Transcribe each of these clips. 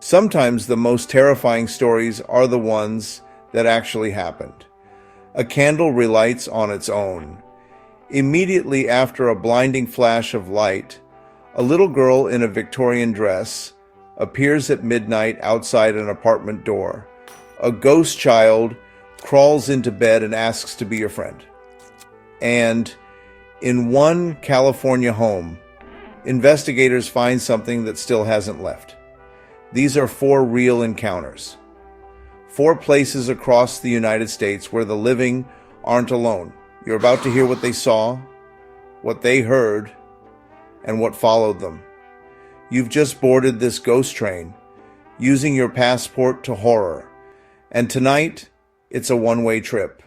Sometimes the most terrifying stories are the ones that actually happened. A candle relights on its own. Immediately after a blinding flash of light, a little girl in a Victorian dress appears at midnight outside an apartment door. A ghost child crawls into bed and asks to be your friend. And in one California home, investigators find something that still hasn't left. These are 4 real encounters. 4 places across the United States where the living aren't alone. You're about to hear what they saw, what they heard, and what followed them. You've just boarded this ghost train, using your passport to horror. And tonight, it's a one-way trip.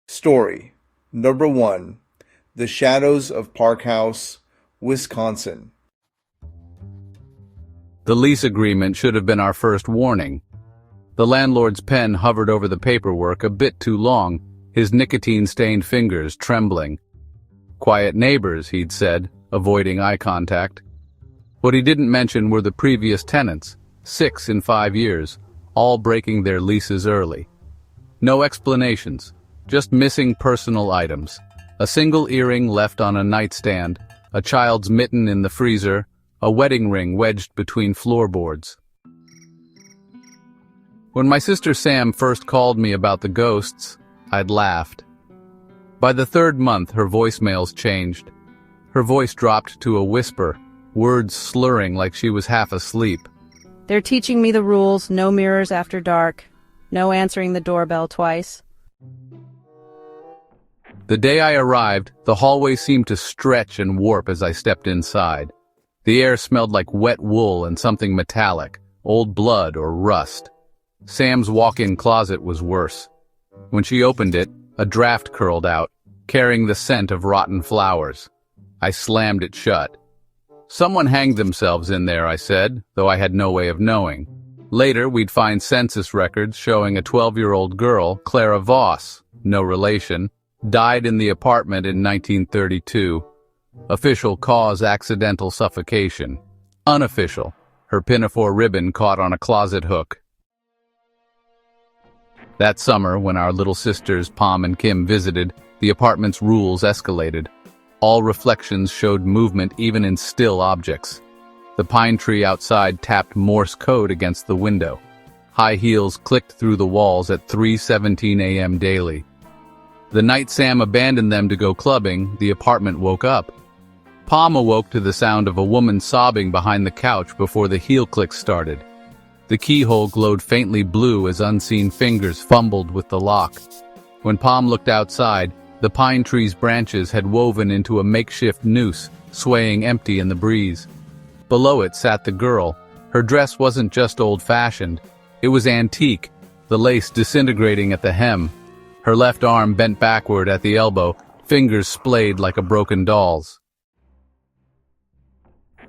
Story number 1. The Shadows of Park House, Wisconsin. The lease agreement should have been our first warning. The landlord's pen hovered over the paperwork a bit too long, his nicotine-stained fingers trembling. Quiet neighbors, he'd said, avoiding eye contact. What he didn't mention were the previous tenants, 6 in 5 years, all breaking their leases early. No explanations, just missing personal items. A single earring left on a nightstand, a child's mitten in the freezer, a wedding ring wedged between floorboards. When my sister Sam first called me about the ghosts, I'd laughed. By the 3rd month, her voicemails changed. Her voice dropped to a whisper, words slurring like she was half asleep. They're teaching me the rules: no mirrors after dark, no answering the doorbell twice. The day I arrived, the hallway seemed to stretch and warp as I stepped inside. The air smelled like wet wool and something metallic, old blood or rust. Sam's walk-in closet was worse. When she opened it, a draft curled out, carrying the scent of rotten flowers. I slammed it shut. Someone hanged themselves in there, I said, though I had no way of knowing. Later, we'd find census records showing a 12-year-old girl, Clara Voss, no relation, died in the apartment in 1932. Official cause: accidental suffocation. Unofficial: her pinafore ribbon caught on a closet hook. That summer, when our little sisters Pom and Kim visited, the apartment's rules escalated. All reflections showed movement even in still objects. The pine tree outside tapped Morse code against the window. High heels clicked through the walls at 3:17 a.m. daily. The night Sam abandoned them to go clubbing, the apartment woke up. Pom awoke to the sound of a woman sobbing behind the couch before the heel clicks started. The keyhole glowed faintly blue as unseen fingers fumbled with the lock. When Pom looked outside, the pine tree's branches had woven into a makeshift noose, swaying empty in the breeze. Below it sat the girl. Her dress wasn't just old-fashioned. It was antique, the lace disintegrating at the hem. Her left arm bent backward at the elbow, fingers splayed like a broken doll's.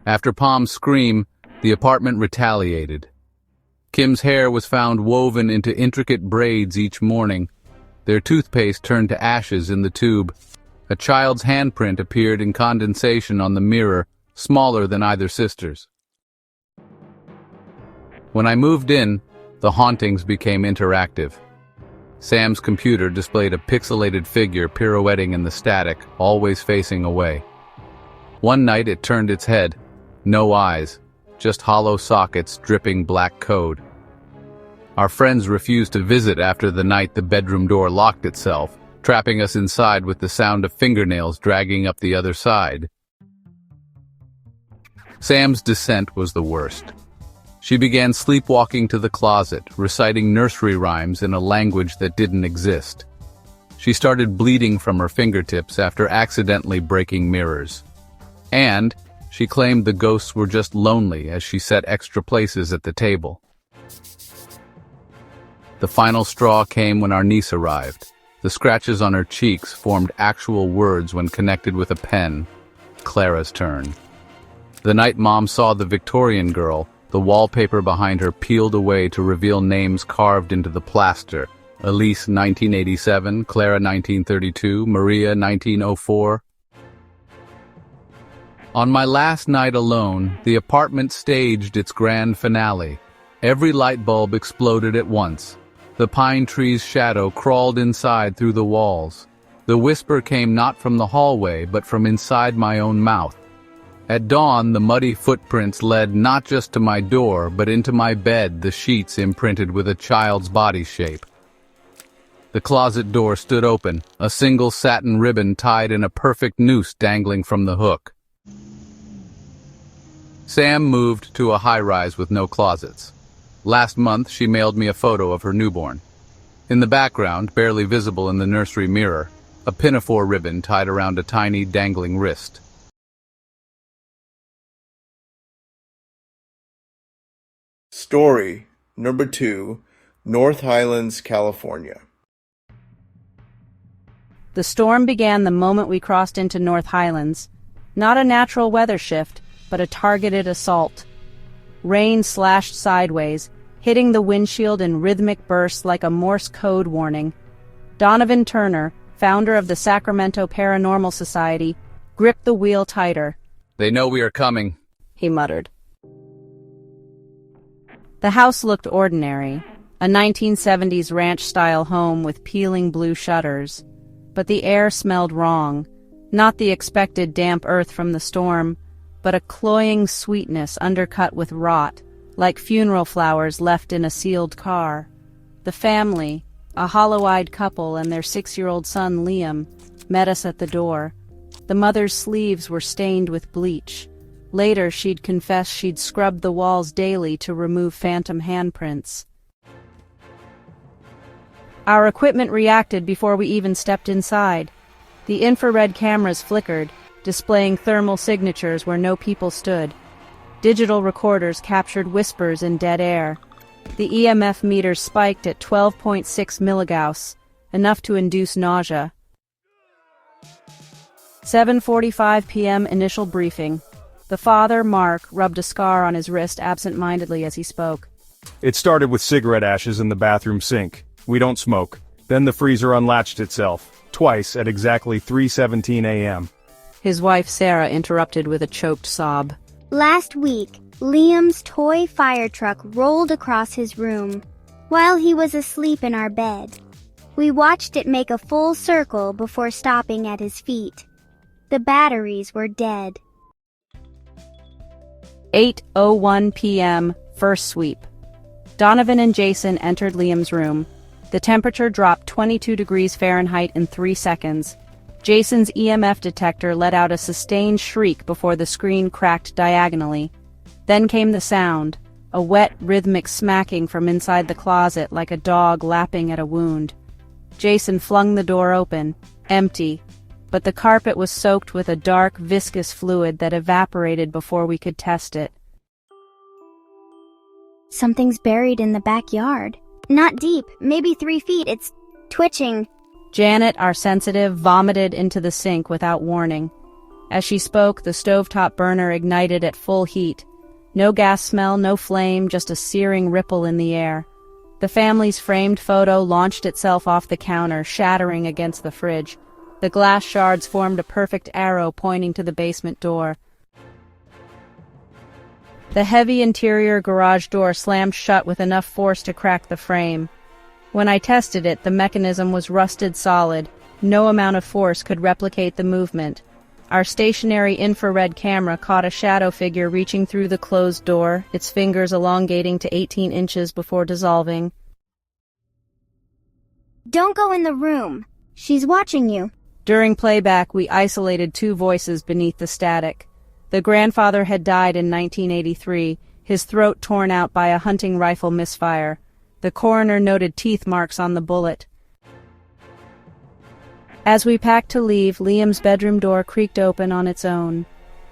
After Pom's scream, the apartment retaliated. Kim's hair was found woven into intricate braids each morning. Their toothpaste turned to ashes in the tube. A child's handprint appeared in condensation on the mirror, smaller than either sister's. When I moved in, the hauntings became interactive. Sam's computer displayed a pixelated figure pirouetting in the static, always facing away. One night it turned its head. No eyes, just hollow sockets dripping black code. Our friends refused to visit after the night the bedroom door locked itself, trapping us inside with the sound of fingernails dragging up the other side. Sam's descent was the worst. She began sleepwalking to the closet, reciting nursery rhymes in a language that didn't exist. She started bleeding from her fingertips after accidentally breaking mirrors. And she claimed the ghosts were just lonely as she set extra places at the table. The final straw came when our niece arrived. The scratches on her cheeks formed actual words when connected with a pen. Clara's turn. The night Mom saw the Victorian girl, the wallpaper behind her peeled away to reveal names carved into the plaster. Elise 1987, Clara 1932, Maria 1904. On my last night alone, the apartment staged its grand finale. Every light bulb exploded at once. The pine tree's shadow crawled inside through the walls. The whisper came not from the hallway, but from inside my own mouth. At dawn, the muddy footprints led not just to my door, but into my bed, the sheets imprinted with a child's body shape. The closet door stood open, a single satin ribbon tied in a perfect noose dangling from the hook. Sam moved to a high-rise with no closets. Last month, she mailed me a photo of her newborn. In the background, barely visible in the nursery mirror, a pinafore ribbon tied around a tiny, dangling wrist. Story number 2, North Highlands, California. The storm began the moment we crossed into North Highlands. Not a natural weather shift, but a targeted assault. Rain slashed sideways, hitting the windshield in rhythmic bursts like a Morse code warning. Donovan Turner, founder of the Sacramento Paranormal Society, gripped the wheel tighter. "They know we are coming," he muttered. The house looked ordinary, a 1970s ranch-style home with peeling blue shutters. But the air smelled wrong, not the expected damp earth from the storm, but a cloying sweetness undercut with rot, like funeral flowers left in a sealed car. The family, a hollow-eyed couple and their 6-year-old son Liam, met us at the door. The mother's sleeves were stained with bleach. Later, she'd confessed she'd scrubbed the walls daily to remove phantom handprints. Our equipment reacted before we even stepped inside. The infrared cameras flickered, displaying thermal signatures where no people stood. Digital recorders captured whispers in dead air. The EMF meter spiked at 12.6 milligauss, enough to induce nausea. 7:45 p.m. initial briefing. The father, Mark, rubbed a scar on his wrist absent-mindedly as he spoke. "It started with cigarette ashes in the bathroom sink. We don't smoke. Then the freezer unlatched itself, twice at exactly 3:17 a.m. His wife, Sarah, interrupted with a choked sob. "Last week, Liam's toy fire truck rolled across his room while he was asleep in our bed. We watched it make a full circle before stopping at his feet. The batteries were dead." 8:01 p.m. first sweep. Donovan and Jason entered Liam's room. The temperature dropped 22 degrees Fahrenheit in 3 seconds. Jason's EMF detector let out a sustained shriek before the screen cracked diagonally. Then came the sound, a wet, rhythmic smacking from inside the closet like a dog lapping at a wound. Jason flung the door open, empty, but the carpet was soaked with a dark, viscous fluid that evaporated before we could test it. "Something's buried in the backyard. Not deep, maybe 3 feet. It's twitching." Janet, our sensitive, vomited into the sink without warning. As she spoke, the stovetop burner ignited at full heat. No gas smell, no flame, just a searing ripple in the air. The family's framed photo launched itself off the counter, shattering against the fridge. The glass shards formed a perfect arrow pointing to the basement door. The heavy interior garage door slammed shut with enough force to crack the frame. When I tested it, the mechanism was rusted solid. No amount of force could replicate the movement. Our stationary infrared camera caught a shadow figure reaching through the closed door, its fingers elongating to 18 inches before dissolving. "Don't go in the room. She's watching you." During playback, we isolated 2 voices beneath the static. The grandfather had died in 1983, his throat torn out by a hunting rifle misfire. The coroner noted teeth marks on the bullet. As we packed to leave, Liam's bedroom door creaked open on its own.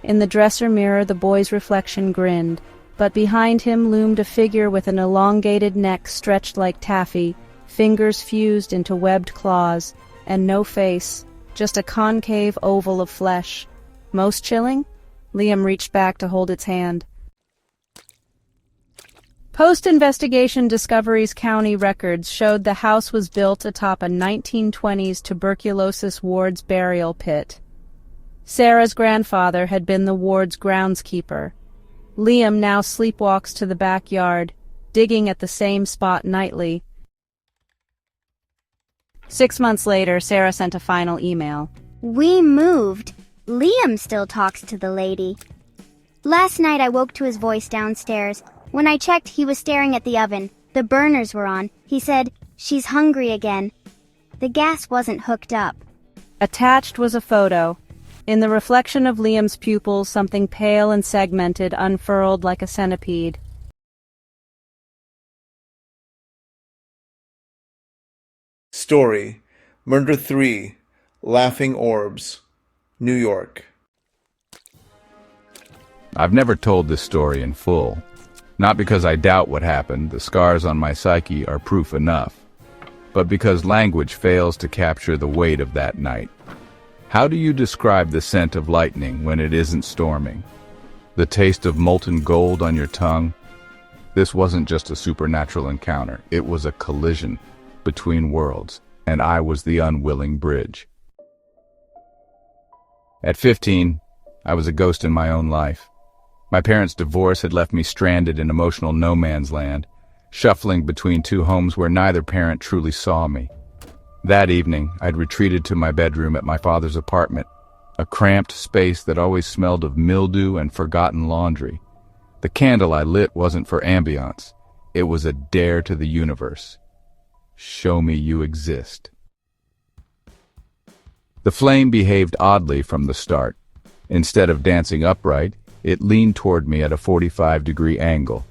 In the dresser mirror, the boy's reflection grinned, but behind him loomed a figure with an elongated neck stretched like taffy, fingers fused into webbed claws, and no face, just a concave oval of flesh. Most chilling? Liam reached back to hold its hand. Post-investigation Discoveries County records showed the house was built atop a 1920s tuberculosis ward's burial pit. Sarah's grandfather had been the ward's groundskeeper. Liam now sleepwalks to the backyard, digging at the same spot nightly. 6 months later, Sarah sent a final email. We moved. Liam still talks to the lady. Last night I woke to his voice downstairs. When I checked, he was staring at the oven. The burners were on. He said, "She's hungry again." The gas wasn't hooked up. Attached was a photo. In the reflection of Liam's pupils, something pale and segmented unfurled like a centipede. Story: Murder 3, Laughing Orbs, New York. I've never told this story in full. Not because I doubt what happened, the scars on my psyche are proof enough, but because language fails to capture the weight of that night. How do you describe the scent of lightning when it isn't storming? The taste of molten gold on your tongue? This wasn't just a supernatural encounter, it was a collision between worlds, and I was the unwilling bridge. At 15, I was a ghost in my own life. My parents' divorce had left me stranded in emotional no man's land, shuffling between two homes where neither parent truly saw me. That evening, I'd retreated to my bedroom at my father's apartment, a cramped space that always smelled of mildew and forgotten laundry. The candle I lit wasn't for ambiance. It was a dare to the universe. Show me you exist. The flame behaved oddly from the start. Instead of dancing upright, it leaned toward me at a 45-degree angle,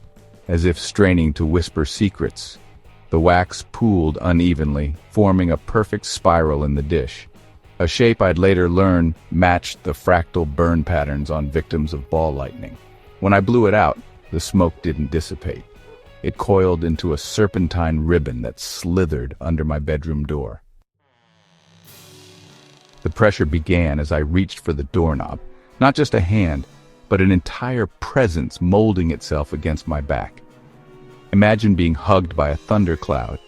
as if straining to whisper secrets. The wax pooled unevenly, forming a perfect spiral in the dish, a shape I'd later learn matched the fractal burn patterns on victims of ball lightning. When I blew it out, the smoke didn't dissipate. It coiled into a serpentine ribbon that slithered under my bedroom door. The pressure began as I reached for the doorknob, not just a hand, but an entire presence molding itself against my back. Imagine being hugged by a thundercloud,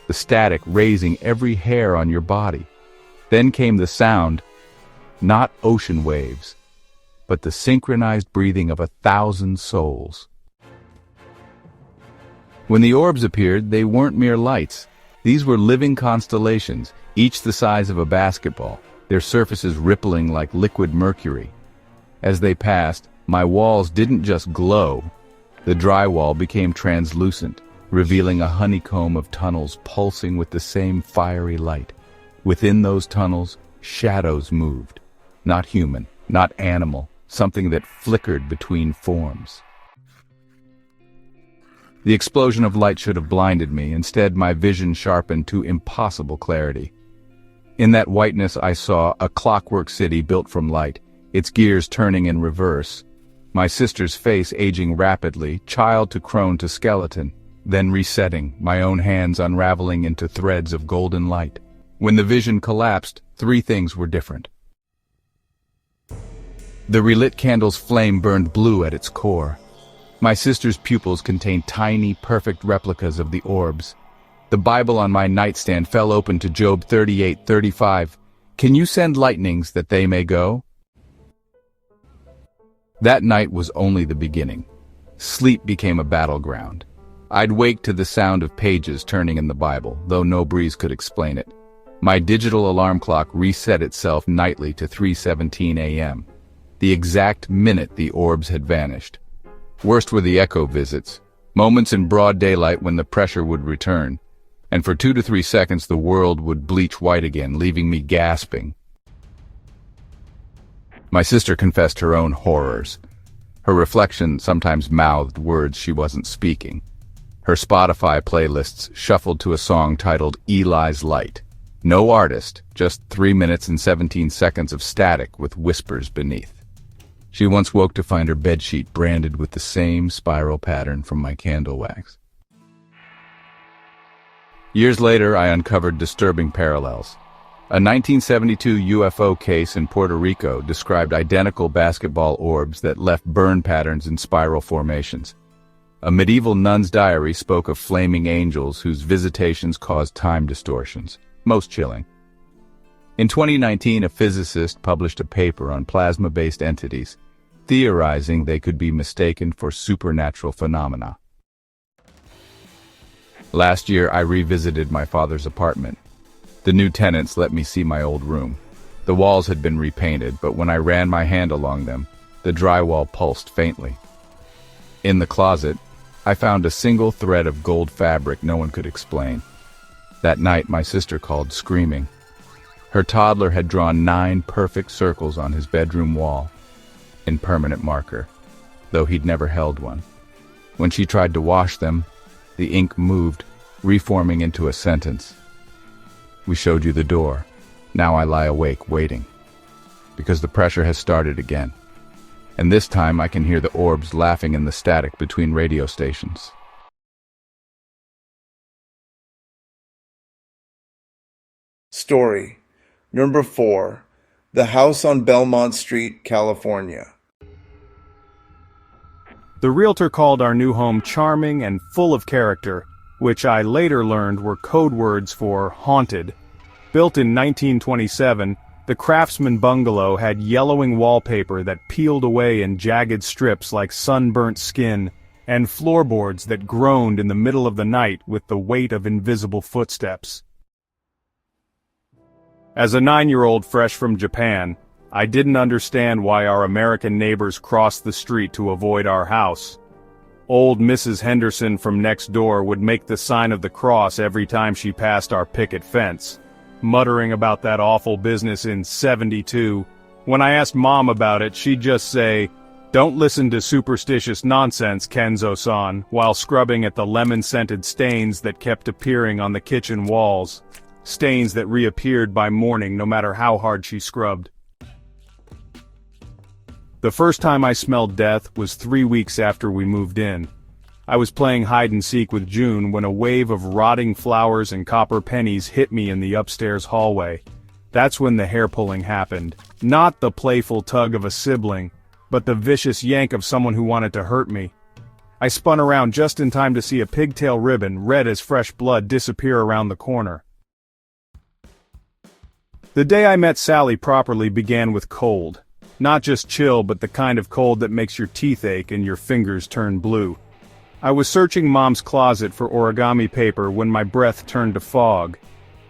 the static raising every hair on your body. Then came the sound, not ocean waves, but the synchronized breathing of 1,000 souls. When the orbs appeared, they weren't mere lights. These were living constellations, each the size of a basketball, their surfaces rippling like liquid mercury. As they passed, my walls didn't just glow. The drywall became translucent, revealing a honeycomb of tunnels pulsing with the same fiery light. Within those tunnels, shadows moved. Not human, not animal, something that flickered between forms. The explosion of light should have blinded me. Instead, my vision sharpened to impossible clarity. In that whiteness, I saw a clockwork city built from light, its gears turning in reverse. My sister's face aging rapidly, child to crone to skeleton, then resetting, my own hands unraveling into threads of golden light. When the vision collapsed, 3 things were different. The relit candle's flame burned blue at its core. My sister's pupils contained tiny, perfect replicas of the orbs. The Bible on my nightstand fell open to Job 38:35. Can you send lightnings that they may go? That night was only the beginning. Sleep became a battleground. I'd wake to the sound of pages turning in the Bible, though no breeze could explain it. My digital alarm clock reset itself nightly to 3:17 a.m., the exact minute the orbs had vanished. Worst were the echo visits, moments in broad daylight when the pressure would return, and for 2 to 3 seconds the world would bleach white again, leaving me gasping. My sister confessed her own horrors. Her reflection sometimes mouthed words she wasn't speaking. Her Spotify playlists shuffled to a song titled Eli's Light. No artist, just 3 minutes and 17 seconds of static with whispers beneath. She once woke to find her bedsheet branded with the same spiral pattern from my candle wax. Years later, I uncovered disturbing parallels. A 1972 UFO case in Puerto Rico described identical basketball orbs that left burn patterns in spiral formations. A medieval nun's diary spoke of flaming angels whose visitations caused time distortions. Most chilling. In 2019, a physicist published a paper on plasma-based entities, theorizing they could be mistaken for supernatural phenomena. Last year, I revisited my father's apartment. The new tenants let me see my old room. The walls had been repainted, but when I ran my hand along them, the drywall pulsed faintly. In the closet, I found a single thread of gold fabric no one could explain. That night, my sister called, screaming. Her toddler had drawn 9 perfect circles on his bedroom wall, in permanent marker, though he'd never held one. When she tried to wash them, the ink moved, reforming into a sentence. We showed you the door. Now I lie awake, waiting. Because the pressure has started again. And this time I can hear the orbs laughing in the static between radio stations. Story number 4. The House on Belmont Street, California. The realtor called our new home charming and full of character, which I later learned were code words for haunted. Built in 1927, the Craftsman bungalow had yellowing wallpaper that peeled away in jagged strips like sunburnt skin, and floorboards that groaned in the middle of the night with the weight of invisible footsteps. As a 9-year-old fresh from Japan, I didn't understand why our American neighbors crossed the street to avoid our house. Old Mrs. Henderson from next door would make the sign of the cross every time she passed our picket fence, muttering about that awful business in '72. When I asked Mom about it, she'd just say, "Don't listen to superstitious nonsense, Kenzo-san," while scrubbing at the lemon-scented stains that kept appearing on the kitchen walls. Stains that reappeared by morning no matter how hard she scrubbed. The first time I smelled death was 3 weeks after we moved in. I was playing hide-and-seek with June when a wave of rotting flowers and copper pennies hit me in the upstairs hallway. That's when the hair-pulling happened. Not the playful tug of a sibling, but the vicious yank of someone who wanted to hurt me. I spun around just in time to see a pigtail ribbon, red as fresh blood, disappear around the corner. The day I met Sally properly began with cold. Not just chill, but the kind of cold that makes your teeth ache and your fingers turn blue. I was searching Mom's closet for origami paper when my breath turned to fog.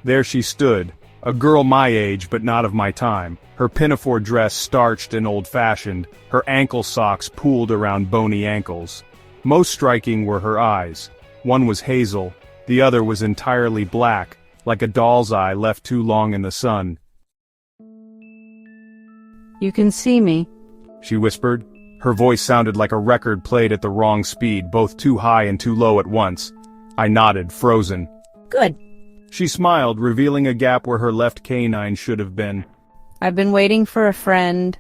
There she stood, a girl my age but not of my time, her pinafore dress starched and old-fashioned, her ankle socks pooled around bony ankles. Most striking were her eyes. One was hazel, the other was entirely black, like a doll's eye left too long in the sun. You can see me. She whispered. Her voice sounded like a record played at the wrong speed, both too high and too low at once. I nodded, frozen. Good. She smiled, revealing a gap where her left canine should have been. I've been waiting for a friend.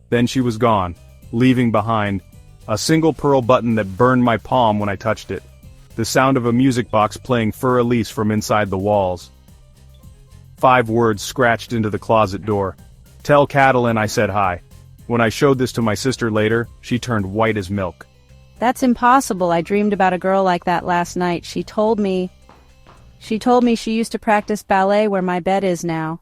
Then she was gone, leaving behind a single pearl button that burned my palm when I touched it. The sound of a music box playing Fur Elise from inside the walls. 5 words scratched into the closet door. "Tell Catalin I said hi." When I showed this to my sister later, she turned white as milk. That's impossible. I dreamed about a girl like that last night. She told me she used to practice ballet where my bed is now.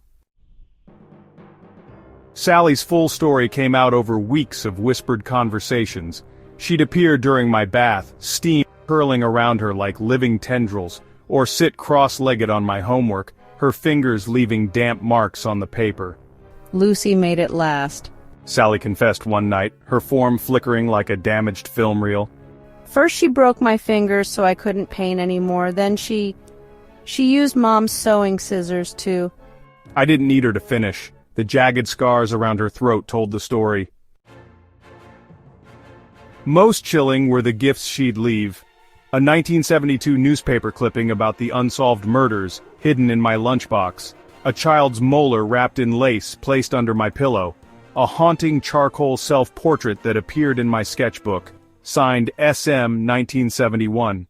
Sally's full story came out over weeks of whispered conversations. She'd appear during my bath, steam curling around her like living tendrils, or sit cross-legged on my homework, her fingers leaving damp marks on the paper. Lucy made it last. Sally confessed one night, her form flickering like a damaged film reel. First she broke my fingers so I couldn't paint anymore, then she used Mom's sewing scissors too. I didn't need her to finish. The jagged scars around her throat told the story. Most chilling were the gifts she'd leave. A 1972 newspaper clipping about the unsolved murders, hidden in my lunchbox. A child's molar wrapped in lace placed under my pillow. A haunting charcoal self-portrait that appeared in my sketchbook, signed SM 1971.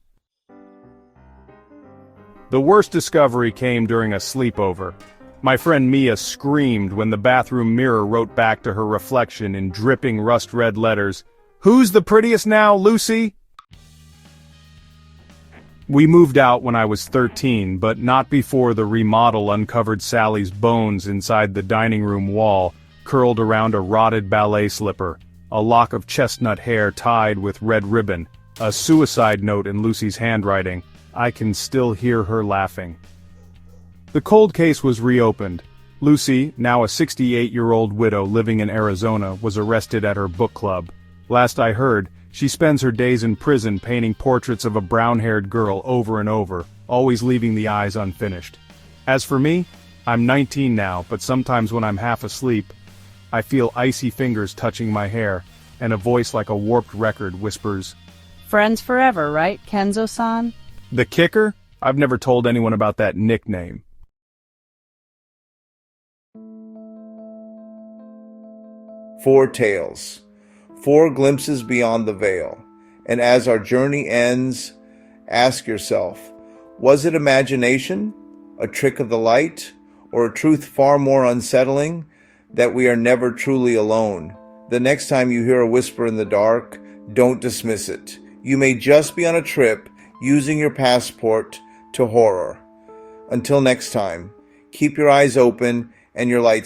The worst discovery came during a sleepover. My friend Mia screamed when the bathroom mirror wrote back to her reflection in dripping rust-red letters, "Who's the prettiest now, Lucy?" We moved out when I was 13, but not before the remodel uncovered Sally's bones inside the dining room wall, curled around a rotted ballet slipper, a lock of chestnut hair tied with red ribbon, a suicide note in Lucy's handwriting. I can still hear her laughing. The cold case was reopened. Lucy, now a 68-year-old widow living in Arizona, was arrested at her book club. Last I heard, she spends her days in prison painting portraits of a brown-haired girl over and over, always leaving the eyes unfinished. As for me, I'm 19 now, but sometimes when I'm half asleep, I feel icy fingers touching my hair, and a voice like a warped record whispers, Friends forever, right, Kenzo-san? "The kicker? I've never told anyone about that nickname." Four tales, four glimpses beyond the veil. And as our journey ends, ask yourself, was it imagination, a trick of the light, or a truth far more unsettling, that we are never truly alone? The next time you hear a whisper in the dark, don't dismiss it. You may just be on a trip using your passport to horror. Until next time, keep your eyes open and your light